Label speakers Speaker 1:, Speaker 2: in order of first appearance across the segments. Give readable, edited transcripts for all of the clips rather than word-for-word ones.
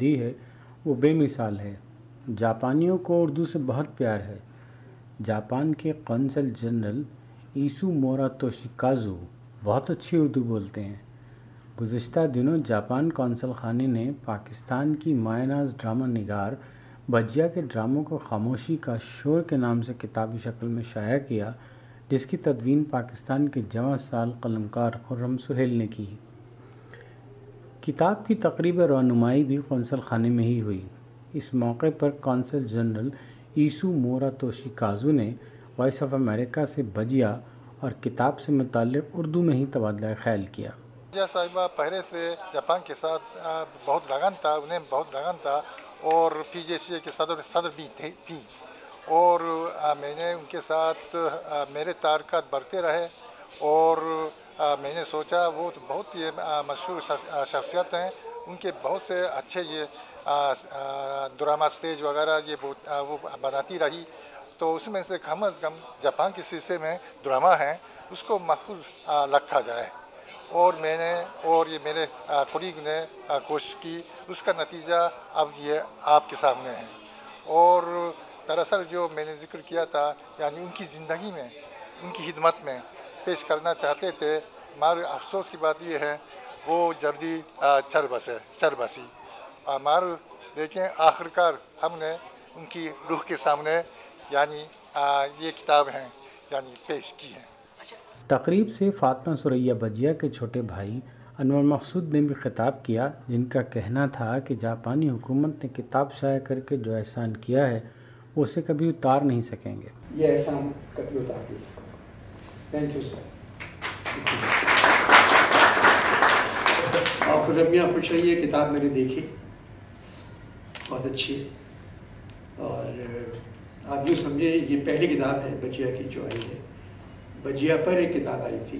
Speaker 1: دی ہے وہ بے مثال ہے۔ جاپانیوں کو اردو سے بہت پیار ہے۔ جاپان کے قونصل جنرل ایسو مورا توشیکازو بہت اچھی اردو بولتے ہیں۔ گزشتہ دنوں جاپان قونصل خانے نے پاکستان کی مایہ ناز ڈرامہ نگار بجیا کے ڈراموں کو خاموشی کا شور کے نام سے کتابی شکل میں شائع کیا، جس کی تدوین پاکستان کے جواں سال قلمکار خرم سہیل نے کی۔ کتاب کی تقریب رونمائی بھی قونصل خانے میں ہی ہوئی۔ اس موقع پر قونصل جنرل ایسو مورا توشیکازو نے وائس آف امریکہ سے بجیا اور کتاب سے متعلق اردو میں ہی تبادلہ خیال کیا۔
Speaker 2: بجیا صاحبہ پہلے سے جاپان کے ساتھ بہت لگن تھا، انہیں بہت لگن تھا، اور PJCA کے صدر بھی تھی، اور میں نے ان کے ساتھ میرے تعلقات بڑھتے رہے، اور میں نے سوچا وہ تو بہت ہی مشہور شخصیت ہیں، ان کے بہت سے اچھے یہ ڈرامہ اسٹیج وغیرہ یہ وہ بناتی رہی، تو اس میں سے کم از کم جاپان کے سلسلے میں ڈرامہ ہیں اس کو محفوظ رکھا جائے، اور میں نے اور یہ میرے کولیگ نے کوشش کی، اس کا نتیجہ اب یہ آپ کے سامنے ہے۔ اور دراصل جو میں نے ذکر کیا تھا، یعنی ان کی زندگی میں ان کی خدمت میں پیش کرنا چاہتے تھے، ہمارے افسوس کی بات یہ ہے وہ جلدی چر بسی، ہمارے دیکھیں آخرکار ہم نے ان کی روح کے سامنے یعنی یہ کتاب ہیں یعنی پیش کی ہیں۔
Speaker 1: تقریب سے فاطمہ ثریا بجیا کے چھوٹے بھائی انور مقصود نے بھی خطاب کیا، جن کا کہنا تھا کہ جاپانی حکومت نے کتاب شائع کر کے جو احسان کیا ہے وہ اسے کبھی اتار نہیں سکیں گے۔
Speaker 3: یہ احسان کبھی اتار نہیں سکوں گا۔ Thank you sir. اور خرمیہ خوش رہیے، کتاب میں نے دیکھی، بہت اچھی ہے، اور آپ یوں سمجھیں یہ پہلی کتاب ہے بجیا کی جو آئی ہے۔ بجیا پر ایک کتاب آئی تھی،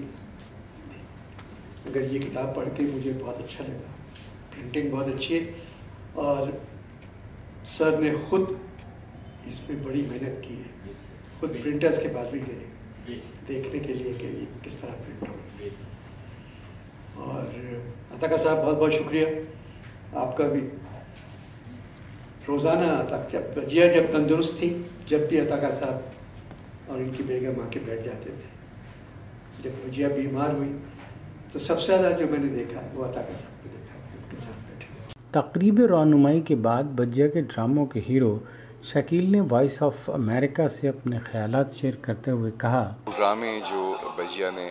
Speaker 3: مگر یہ کتاب پڑھ کے مجھے بہت اچھا لگا، پرنٹنگ بہت اچھی ہے، اور سر نے خود اس میں بڑی محنت کی ہے، خود پرنٹرز کے پاس بھی گئے دیکھنے کے لیے کہ یہ کس طرح پرنٹ ہو رہی ہے۔ اور عطا صاحب بہت بہت شکریہ آپ کا بھی۔ روزانہ بجیا جب تندرست تھی، جب بھی عطا صاحب اور ان کی بیگم آ کے بیٹھ جاتے تھے، جب بجیا بیمار ہوئی تو سب سے زیادہ جو میں نے دیکھا وہ عطا صاحب کو دیکھا، ان کے ساتھ بیٹھے۔
Speaker 1: تقریب رونمائی کے بعد بجیا کے ڈراموں کے ہیرو شکیل نے وائس آف امریکہ سے اپنے خیالات شیئر کرتے ہوئے کہا،
Speaker 4: ڈرامے جو بجیا نے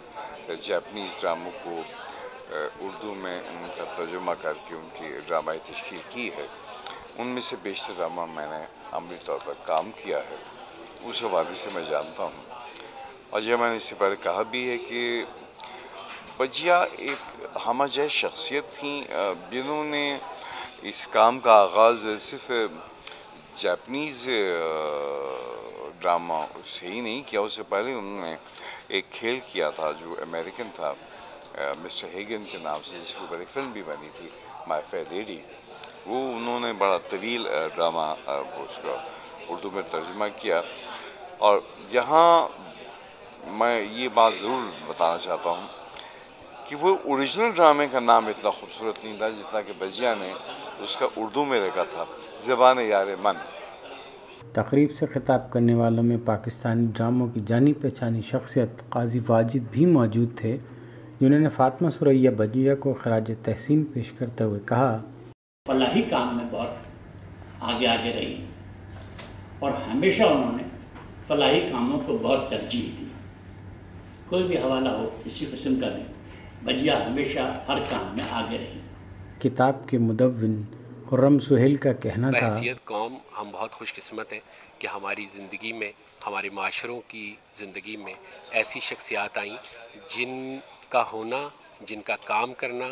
Speaker 4: جاپنیز ڈراموں کو اردو میں ان کا ترجمہ کر کے ان کی ڈرامائی تشکیل کی ہے، ان میں سے بیشتر ڈرامہ میں نے عملی طور پر کام کیا ہے، اس حوالے سے میں جانتا ہوں۔ اور جو میں نے اس سے پہلے کہا بھی ہے کہ بجیا ایک ہمہ جے شخصیت تھیں جنہوں نے اس کام کا آغاز صرف جاپنیز ڈرامہ سے ہی نہیں کیا، اس سے پہلے انہوں نے ایک کھیل کیا تھا جو امریکن تھا، مسٹر ہیگن کے نام سے، جس کے اوپر ایک فلم بھی بنی تھی، مائی فیئر لیڈی۔ وہ انہوں نے بڑا طویل ڈرامہ اس کا اردو میں ترجمہ کیا، اور یہاں میں یہ بات ضرور بتانا چاہتا ہوں کہ وہ اوریجنل ڈرامے کا نام اتنا خوبصورت نہیں تھا جتنا کہ بجیا نے اس کا اردو میں رکھا تھا، زبان یار من۔
Speaker 1: تقریب سے خطاب کرنے والوں میں پاکستانی ڈراموں کی جانی پہچانی شخصیت قاضی واجد بھی موجود تھے، جنہوں نے فاطمہ ثریا بجیا کو خراج تحسین پیش کرتے ہوئے کہا،
Speaker 5: فلاحی کام میں بہت آگے رہی، اور ہمیشہ انہوں نے فلاحی کاموں کو بہت ترجیح دی، کوئی بھی حوالہ ہو کسی قسم کا نہیں، بجیا ہمیشہ ہر کام میں آگے رہی۔
Speaker 1: کتاب کے مدون خرم سہیل کا کہنا تھا،
Speaker 6: بحیثیت قوم ہم بہت خوش قسمت ہیں کہ ہماری زندگی میں، ہمارے معاشروں کی زندگی میں ایسی شخصیات آئیں جن کا ہونا، جن کا کام کرنا،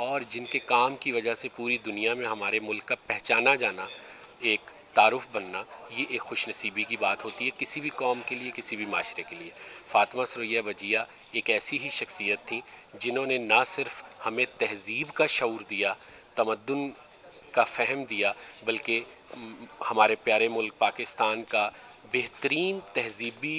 Speaker 6: اور جن کے کام کی وجہ سے پوری دنیا میں ہمارے ملک کا پہچانا جانا، ایک تعارف بننا، یہ ایک خوش نصیبی کی بات ہوتی ہے کسی بھی قوم کے لیے، کسی بھی معاشرے کے لیے۔ فاطمہ ثریا بجیا ایک ایسی ہی شخصیت تھیں جنہوں نے نہ صرف ہمیں تہذیب کا شعور دیا، تمدن کا فہم دیا، بلکہ ہمارے پیارے ملک پاکستان کا بہترین تہذیبی